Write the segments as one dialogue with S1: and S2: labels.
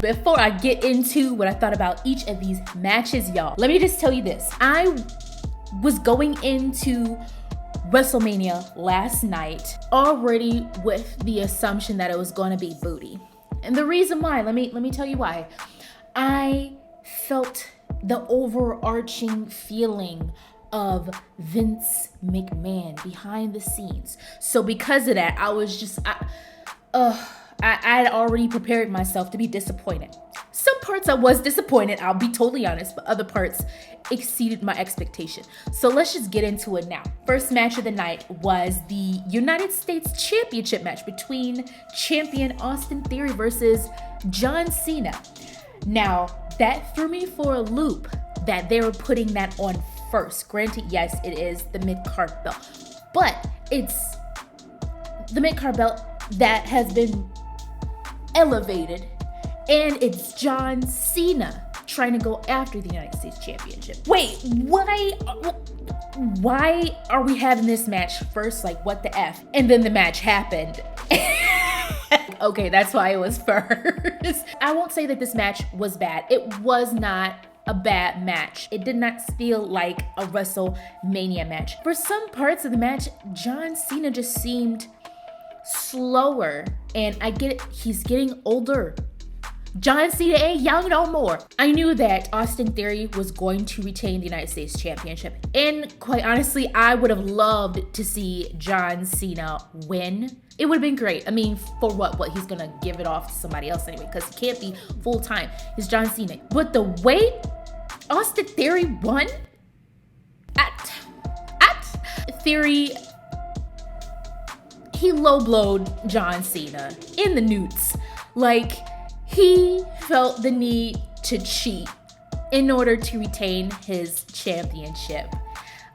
S1: Before I get into what I thought about each of these matches, y'all, let me just tell you this. I was going into WrestleMania last night already with the assumption that it was going to be booty. And the reason why, let me tell you why. I felt the overarching feeling of Vince McMahon behind the scenes. So because of that, I was just, I'd already prepared myself to be disappointed. Some parts I was disappointed, I'll be totally honest, but other parts exceeded my expectation. So let's just get into it now. First match of the night was the United States Championship match between champion Austin Theory versus John Cena. Now, that threw me for a loop that they were putting that on first. Granted, yes, it is the mid-card belt, but it's the mid-card belt that has been elevated, and it's John Cena trying to go after the United States Championship. Wait, why are we having this match first? Like, what the F? And then the match happened. Okay, that's why it was first. I won't say that this match was bad. It was not a bad match. It did not feel like a WrestleMania match. For some parts of the match, John Cena just seemed slower, and I get it, he's getting older. John Cena ain't young no more. I knew that Austin Theory was going to retain the United States Championship, and quite honestly, I would have loved to see John Cena win. It would have been great. I mean, for what he's gonna give it off to somebody else anyway, because he can't be full-time. It's John Cena. But the way Austin Theory won, at Theory, he low-blowed John Cena in the newts. Like, he felt the need to cheat in order to retain his championship.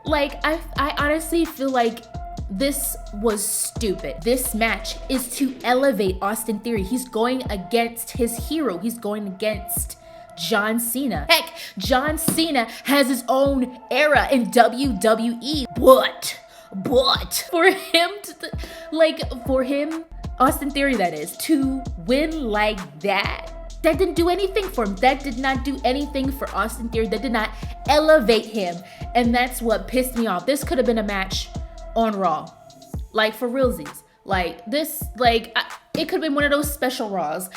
S1: Like, I honestly feel like this was stupid. This match is to elevate Austin Theory. He's going against his hero. He's going against John Cena. Heck, John Cena has his own era in WWE. But for him Austin Theory, that is, to win like that didn't do anything for him. That did not do anything for Austin Theory. That did not elevate him. And that's what pissed me off. This could have been a match on Raw. Like, for realsies. Like, this, like, it could have been one of those special Raws,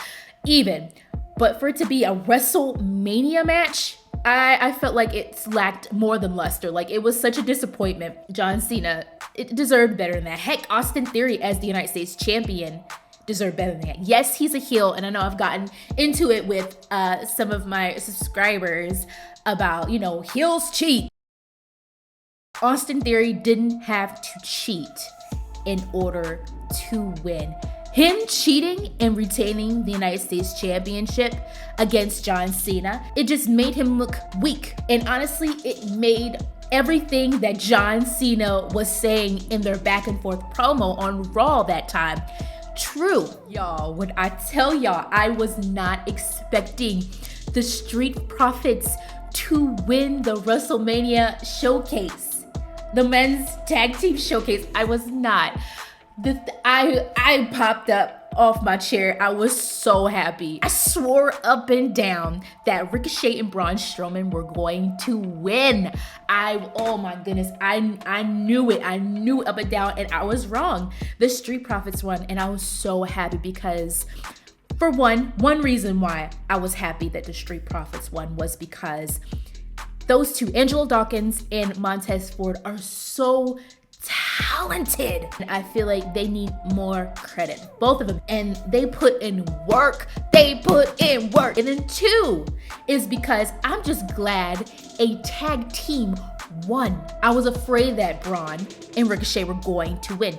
S1: even. But for it to be a WrestleMania match, I felt like it lacked more than luster. Like, it was such a disappointment. John Cena, it deserved better than that. Heck, Austin Theory as the United States champion deserved better than that. Yes, he's a heel, and I know I've gotten into it with some of my subscribers about, you know, heels cheat. Austin Theory didn't have to cheat in order to win. Him cheating and retaining the United States Championship against John Cena, it just made him look weak. And honestly, it made everything that John Cena was saying in their back and forth promo on Raw that time true. Y'all, when I tell y'all, I was not expecting the Street Profits to win the WrestleMania showcase, the men's tag team showcase. I was not. I popped up off my chair. I was so happy. I swore up and down that Ricochet and Braun Strowman were going to win. Oh my goodness, I knew it. I knew it up and down, and I was wrong. The Street Profits won, and I was so happy because, for one reason why I was happy that the Street Profits won was because those two, Angelo Dawkins and Montez Ford, are so talented. And I feel like they need more credit, both of them. And they put in work. And then two is because I'm just glad a tag team won. I was afraid that Braun and Ricochet were going to win.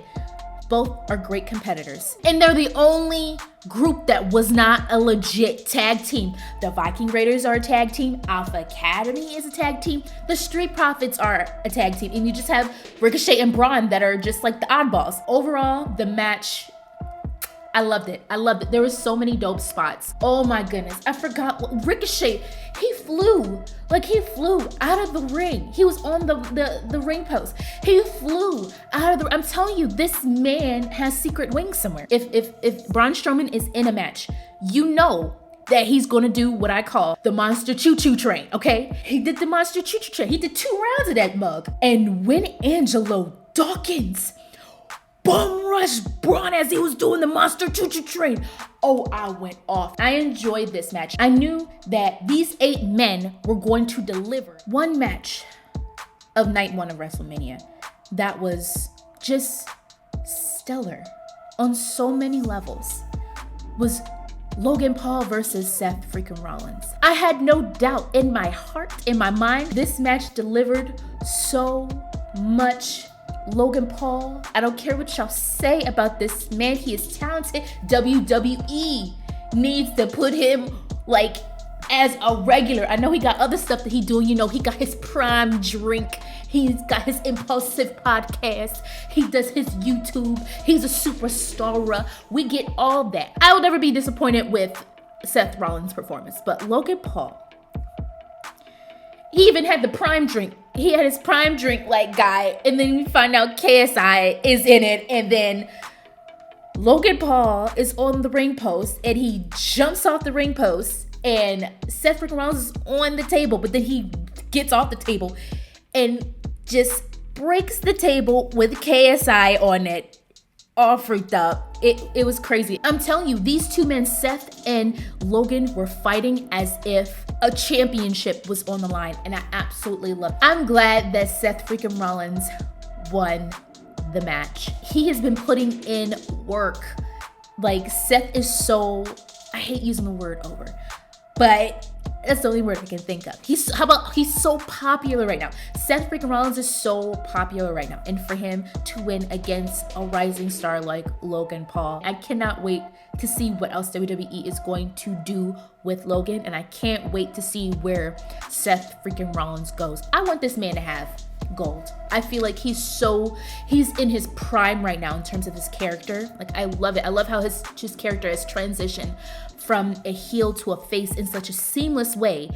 S1: Both are great competitors. And they're the only group that was not a legit tag team. The Viking Raiders are a tag team. Alpha Academy is a tag team. The Street Profits are a tag team. And you just have Ricochet and Braun that are just like the oddballs. Overall, the match, I loved it. I loved it. There were so many dope spots. Oh my goodness. I forgot what Ricochet, he flew out of the ring. He was on the ring post. He flew out of the, I'm telling you, this man has secret wings somewhere. If Braun Strowman is in a match, you know that he's gonna do what I call the monster choo-choo train, okay? He did the monster choo-choo train. He did 2 rounds of that mug. And when Angelo Dawkins bum rush Braun as he was doing the monster choo-choo train, oh, I went off. I enjoyed this match. I knew that these 8 men were going to deliver one match of night 1 of WrestleMania that was just stellar on so many levels. Was Logan Paul versus Seth freaking Rollins. I had no doubt in my heart, in my mind, this match delivered so much. Logan Paul, I don't care what y'all say about this man, he is talented. WWE needs to put him like as a regular. I know he got other stuff that he doing, you know, he got his prime drink, he's got his impulsive podcast, he does his YouTube, he's a superstar. We get all that. I will never be disappointed with Seth Rollins' performance, but Logan Paul, he even had the prime drink. He had his prime drink like guy, and then you find out KSI is in it, and then Logan Paul is on the ring post, and he jumps off the ring post, and Seth freaking Rollins is on the table, but then he gets off the table and just breaks the table with KSI on it, all freaked up. It was crazy. I'm telling you, these 2 men, Seth and Logan, were fighting as if a championship was on the line, and I absolutely love it. I'm glad that Seth freaking Rollins won the match. He has been putting in work. Like, Seth is so, I hate using the word over, but that's the only word I can think of. He's so popular right now. Seth freaking Rollins is so popular right now. And for him to win against a rising star like Logan Paul, I cannot wait to see what else WWE is going to do with Logan. And I can't wait to see where Seth freaking Rollins goes. I want this man to have gold. I feel like he's in his prime right now in terms of his character. Like, I love it. I love how his character has transitioned from a heel to a face in such a seamless way.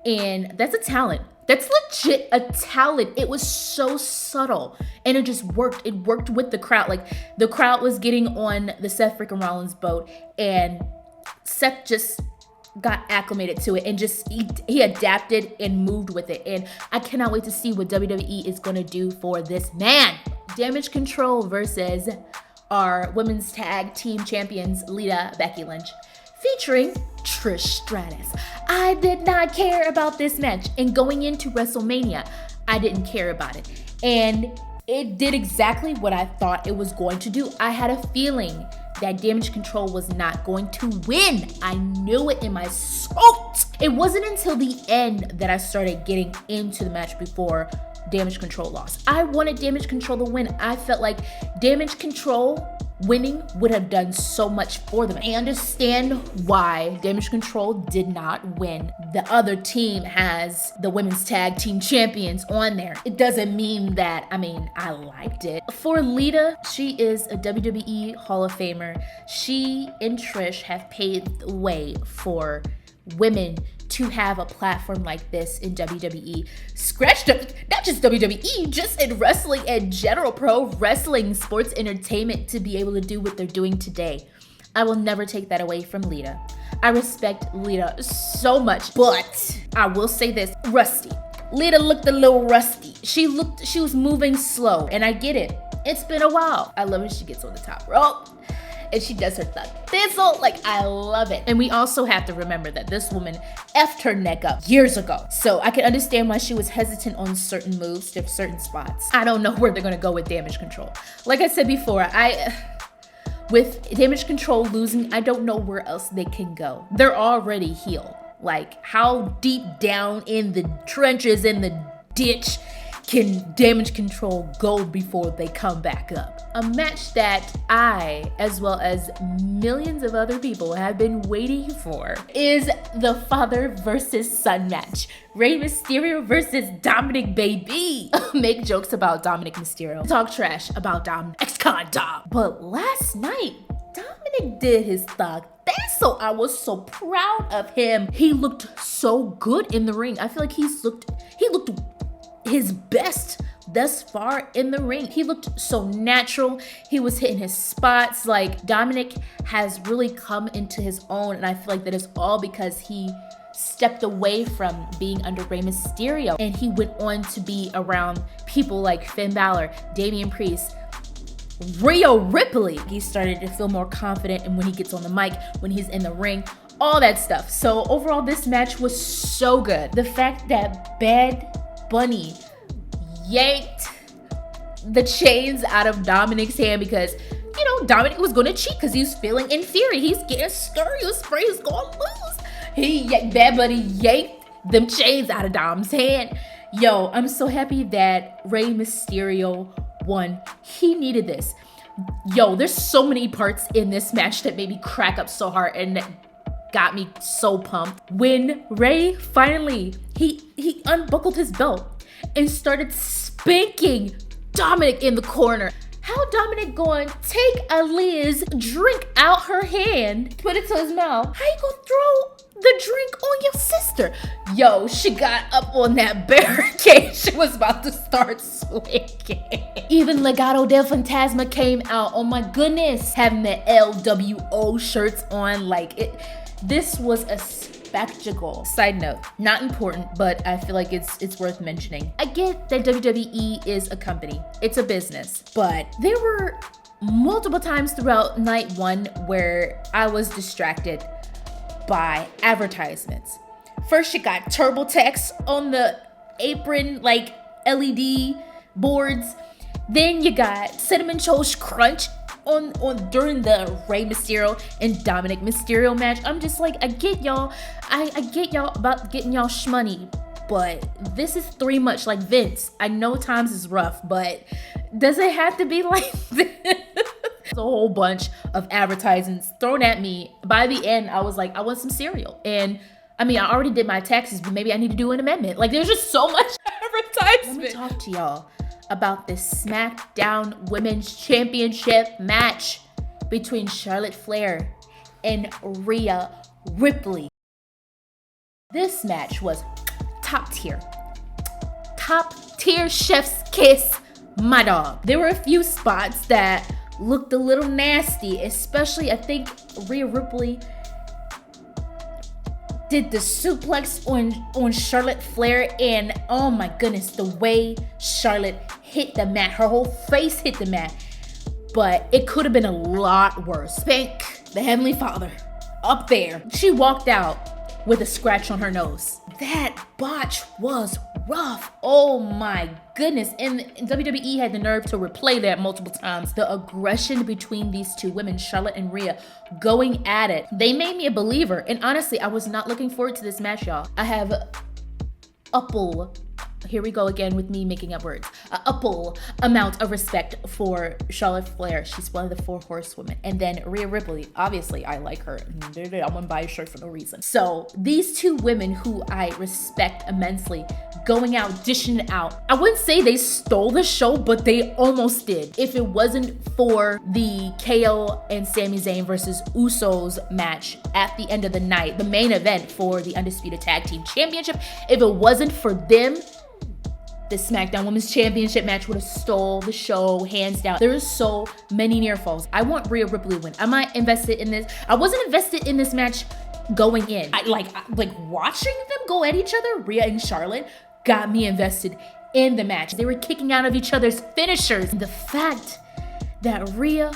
S1: And that's a talent. That's legit a talent. It was so subtle and it just worked. It worked with the crowd. Like, the crowd was getting on the Seth freaking Rollins boat, and Seth just got acclimated to it and just he adapted and moved with it. And I cannot wait to see what WWE is going to do for this man. Damage Control versus our women's tag team champions, Lita, Becky, Lynch, featuring Trish Stratus. I did not care about this match, and going into WrestleMania, I didn't care about it. And it did exactly what I thought it was going to do. I had a feeling that Damage Control was not going to win. I knew it in my soul. It wasn't until the end that I started getting into the match before Damage Control lost. I wanted Damage Control to win. I felt like Damage Control winning would have done so much for them. I understand why Damage Control did not win. The other team has the women's tag team champions on there. It doesn't mean that, I liked it. For Lita, she is a WWE Hall of Famer. She and Trish have paved the way for women to have a platform like this in WWE. Scratched up, not just WWE, just in wrestling in general, pro wrestling, sports entertainment, to be able to do what they're doing today. I will never take that away from Lita. I respect Lita so much, but I will say this, rusty. Lita looked a little rusty. She was moving slow, and I get it. It's been a while. I love when she gets on the top rope and she does her thug thistle. Like, I love it. And we also have to remember that this woman effed her neck up years ago. So I can understand why she was hesitant on certain moves to certain spots. I don't know where they're gonna go with Damage Control. Like I said before, with Damage Control losing, I don't know where else they can go. They're already heel. Like, how deep down in the trenches, in the ditch, can Damage Control go before they come back up? A match that I, as well as millions of other people, have been waiting for is the father versus son match. Rey Mysterio versus Dominik, baby. Make jokes about Dominik Mysterio. Talk trash about Dom, ex-con Dom. But last night, Dominik Dominic did his thug. I was so proud of him. He looked so good in the ring. I feel like he looked his best thus far in the ring. He looked so natural. He was hitting his spots. Like, Dominik has really come into his own, and I feel like that is all because he stepped away from being under Rey Mysterio, and he went on to be around people like Finn Balor, Damian Priest, Rhea Ripley. He started to feel more confident, and when he gets on the mic, when he's in the ring, all that stuff. So overall, this match was so good. The fact that Bad Bunny yanked the chains out of Dominik's hand, because, you know, Dominik was gonna cheat because he was feeling inferior. He's getting scurry, he's afraid he's gonna lose. Bad Bunny yanked them chains out of Dom's hand. Yo, I'm so happy that Rey Mysterio won. He needed this. Yo, there's so many parts in this match that made me crack up so hard and that got me so pumped. When Rey finally, he unbuckled his belt and started spanking Dominik in the corner. How Dominik going to take Aaliyah's drink out her hand, put it to his mouth? How you gonna throw the drink on your sister? Yo, she got up on that barricade. She was about to start swinging. Even Legado del Fantasma came out. Oh my goodness. Having the LWO shirts on. Like, this was a spectacle. Side note, not important, but I feel like it's worth mentioning. I get that WWE is a company. It's a business. But there were multiple times throughout night one where I was distracted by advertisements. First, you got TurboTax on the apron, like LED boards. Then you got Cinnamon Toast Crunch on during the Rey Mysterio and Dominik Mysterio match. I'm just like, I get y'all. I get y'all about getting y'all shmoney, but this is too much. Like, Vince, I know times is rough, but does it have to be like this? A whole bunch of advertisements thrown at me. By the end, I was like, I want some cereal. And I mean, I already did my taxes, but maybe I need to do an amendment. Like, there's just so much advertisement. Let me talk to y'all about this SmackDown Women's Championship match between Charlotte Flair and Rhea Ripley. This match was top tier. Top tier, chef's kiss, my dog. There were a few spots that looked a little nasty, especially I think Rhea Ripley did the suplex on Charlotte Flair, and oh my goodness, the way Charlotte hit the mat, her whole face hit the mat. But it could have been a lot worse. Thank the Heavenly Father up there. She walked out with a scratch on her nose. That botch was rough. Oh my goodness. And WWE had the nerve to replay that multiple times. The aggression between these two women, Charlotte and Rhea, going at it. They made me a believer. And honestly, I was not looking forward to this match, y'all. I have here we go again with me making up words. A amount of respect for Charlotte Flair. She's one of the 4 horsewomen. And then Rhea Ripley, obviously I like her. I wouldn't buy a shirt for no reason. So these two women who I respect immensely, going out, dishing it out. I wouldn't say they stole the show, but they almost did. If it wasn't for the KO and Sami Zayn versus Usos match at the end of the night, the main event for the Undisputed Tag Team Championship, if it wasn't for them, the SmackDown Women's Championship match would have stole the show, hands down. There are so many near falls. I want Rhea Ripley to win. Am I invested in this? I wasn't invested in this match going in. I like watching them go at each other, Rhea and Charlotte, got me invested in the match. They were kicking out of each other's finishers. The fact that Rhea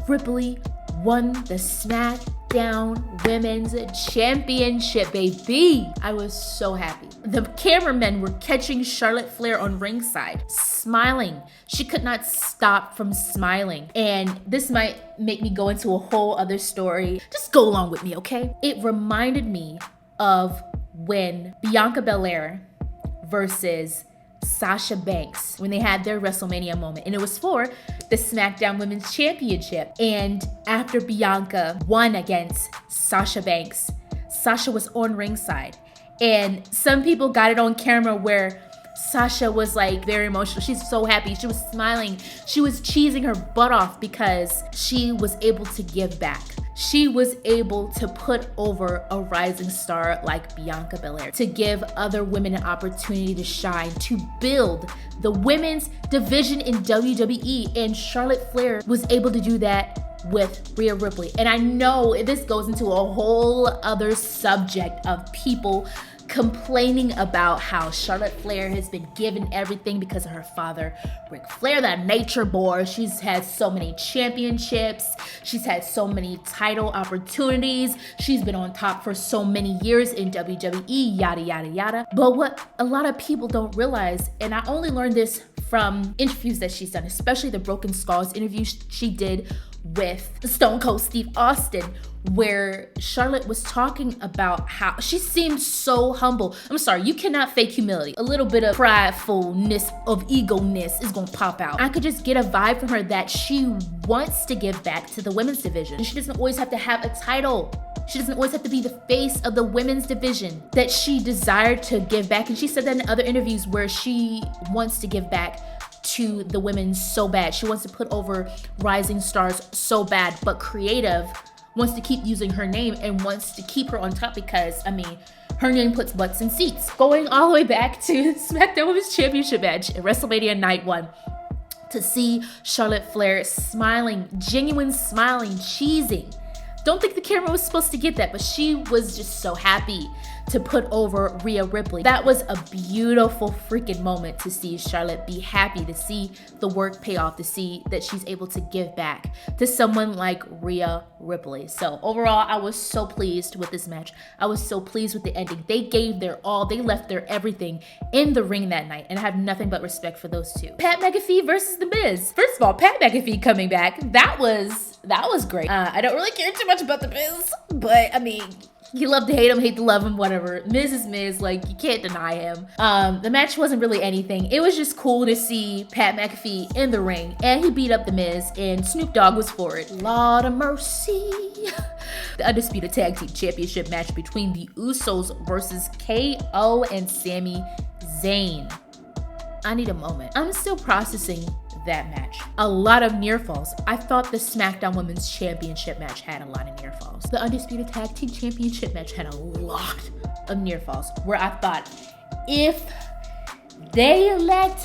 S1: Ripley won the SmackDown Women's Championship, baby. I was so happy. The cameramen were catching Charlotte Flair on ringside, smiling. She could not stop from smiling. And this might make me go into a whole other story. Just go along with me, okay? It reminded me of when Bianca Belair versus Sasha Banks, when they had their WrestleMania moment, and it was for the SmackDown Women's Championship. And after Bianca won against Sasha Banks, Sasha was on ringside, and some people got it on camera where Sasha was like very emotional. She's so happy. She was smiling. She was cheesing her butt off because she was able to give back. She was able to put over a rising star like Bianca Belair, to give other women an opportunity to shine, to build the women's division in WWE. And Charlotte Flair was able to do that with Rhea Ripley. And I know this goes into a whole other subject of people complaining about how Charlotte Flair has been given everything because of her father, Ric Flair, that nature boy. She's had so many championships. She's had so many title opportunities. She's been on top for so many years in WWE, yada, yada, yada. But what a lot of people don't realize, and I only learned this from interviews that she's done, especially the Broken Skulls interview she did with Stone Cold Steve Austin, where Charlotte was talking about how she seemed so humble. I'm sorry, you cannot fake humility. A little bit of pridefulness, of ego-ness is gonna pop out. I could just get a vibe from her that she wants to give back to the women's division. She doesn't always have to have a title. She doesn't always have to be the face of the women's division, that she desired to give back. And she said that in other interviews where she wants to give back to the women so bad. She wants to put over rising stars so bad, but creative wants to keep using her name and wants to keep her on top because, I mean, her name puts butts in seats. Going all the way back to SmackDown Women's Championship match at WrestleMania Night 1, to see Charlotte Flair smiling, genuine smiling, cheesing. Don't think the camera was supposed to get that, but she was just so happy to put over Rhea Ripley. That was a beautiful freaking moment to see Charlotte be happy, to see the work pay off, to see that she's able to give back to someone like Rhea Ripley. So overall, I was so pleased with this match. I was so pleased with the ending. They gave their all. They left their everything in the ring that night, and I have nothing but respect for those two. Pat McAfee versus The Miz. First of all, Pat McAfee coming back, that was great. I don't really care too much about The Miz, but I mean, you love to hate him, hate to love him, whatever. Miz is Miz, like, you can't deny him. The match wasn't really anything. It was just cool to see Pat McAfee in the ring, and he beat up The Miz, and Snoop Dogg was for it. Lord of mercy. The Undisputed Tag Team Championship match between the Usos versus KO and Sami Zayn. I need a moment. I'm still processing that match. A lot of near falls. I thought the SmackDown Women's Championship match had a lot of near falls. The Undisputed Tag Team Championship match had a lot of near falls, where I thought, if they let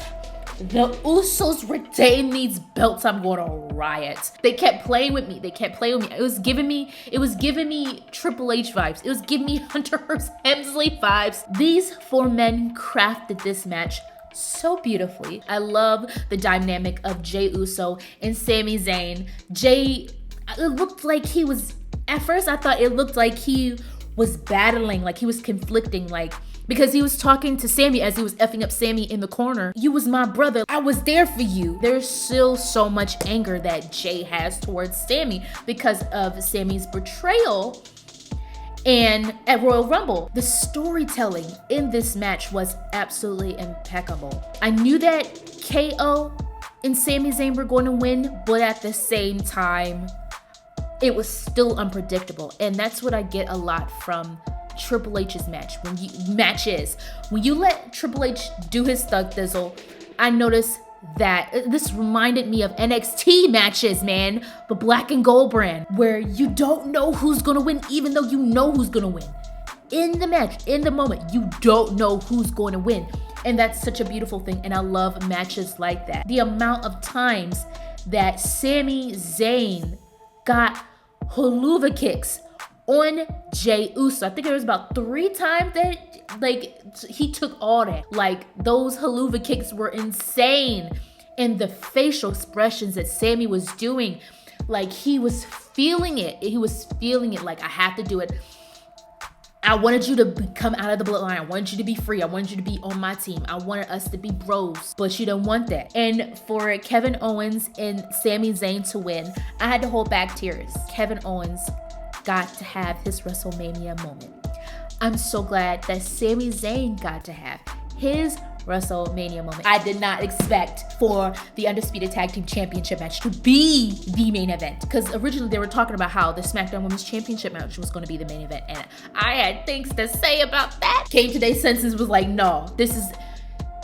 S1: the Usos retain these belts, I'm going to riot. They kept playing with me. It was giving me Triple H vibes. It was giving me Hunter Hearst Helmsley vibes. These four men crafted this match so beautifully. I love the dynamic of Jey Uso and Sami Zayn. Jey, it looked like he was, at first I thought it looked like he was battling, like he was conflicting, like, because he was talking to Sami as he was effing up Sami in the corner. You was my brother. I was there for you. There's still so much anger that Jey has towards Sami because of Sami's betrayal. And at Royal Rumble, the storytelling in this match was absolutely impeccable. I knew that KO and Sami Zayn were going to win, but at the same time, it was still unpredictable. And that's what I get a lot from Triple H's match. When you let Triple H do his thug thizzle, I noticed that this reminded me of NXT matches, man, the black and gold brand, where you don't know who's gonna win, even though you know who's gonna win. In the match, in the moment, you don't know who's going to win. And that's such a beautiful thing, and I love matches like that. The amount of times that Sami Zayn got haluva kicks on Jey Uso. I think it was about 3 times that, like, he took all that. Like, those haluva kicks were insane. And the facial expressions that Sami was doing, like, he was feeling it. He was feeling it, like, I have to do it. I wanted you to come out of the bloodline. I wanted you to be free. I wanted you to be on my team. I wanted us to be bros, but you don't want that. And for Kevin Owens and Sami Zayn to win, I had to hold back tears. Kevin Owens got to have his WrestleMania moment. I'm so glad that Sami Zayn got to have his WrestleMania moment. I did not expect for the Undisputed Tag Team Championship match to be the main event, because originally they were talking about how the SmackDown Women's Championship match was going to be the main event, and I had things to say about that. Came to their senses, was like, no, this is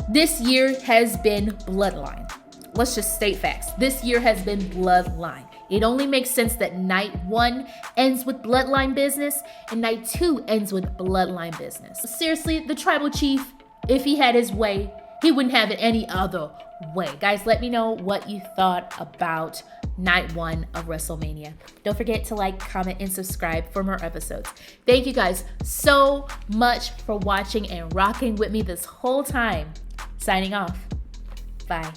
S1: This year has been Bloodline. Let's just state facts. This year has been Bloodline. It only makes sense that night 1 ends with Bloodline business and night 2 ends with Bloodline business. Seriously, the tribal chief, if he had his way, he wouldn't have it any other way. Guys, let me know what you thought about night 1 of WrestleMania. Don't forget to like, comment, and subscribe for more episodes. Thank you guys so much for watching and rocking with me this whole time. Signing off. Bye.